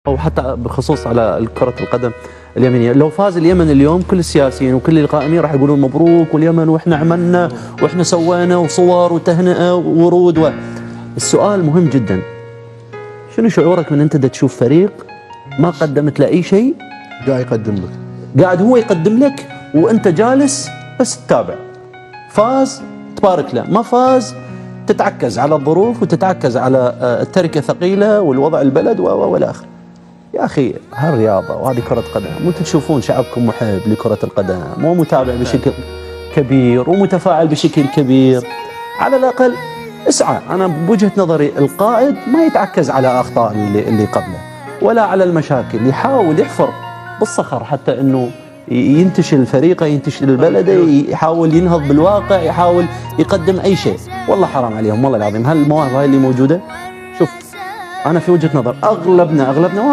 أو حتى بخصوص على كرة القدم اليمنية، لو فاز اليمن اليوم كل السياسيين وكل القائمين راح يقولون مبروك واليمن واحنا عملنا واحنا سوينا وصور وتهنئة وورود السؤال مهم جدا، شنو شعورك من انت دا تشوف فريق ما قدمت له اي شيء قاعد يقدم لك، قاعد هو يقدم لك وانت جالس بس تتابع، فاز تبارك له، ما فاز تتعكز على الظروف وتتعكز على التركة ثقيلة والوضع البلد والى اخره. يا أخي هالرياضة وهذه كرة قدم، وأنتم تشوفون شعبكم محب لكرة القدم ومتابع بشكل كبير ومتفاعل بشكل كبير، على الأقل اسعى. أنا بوجهة نظري القائد ما يتعكز على أخطاء اللي قبله ولا على المشاكل، يحاول يحفر بالصخر حتى أنه ينتشل الفريق، ينتشل البلد، يحاول ينهض بالواقع، يحاول يقدم أي شيء. والله حرام عليهم والله العظيم، هالمواهب هاي اللي موجودة. شوف أنا في وجهة نظر أغلبنا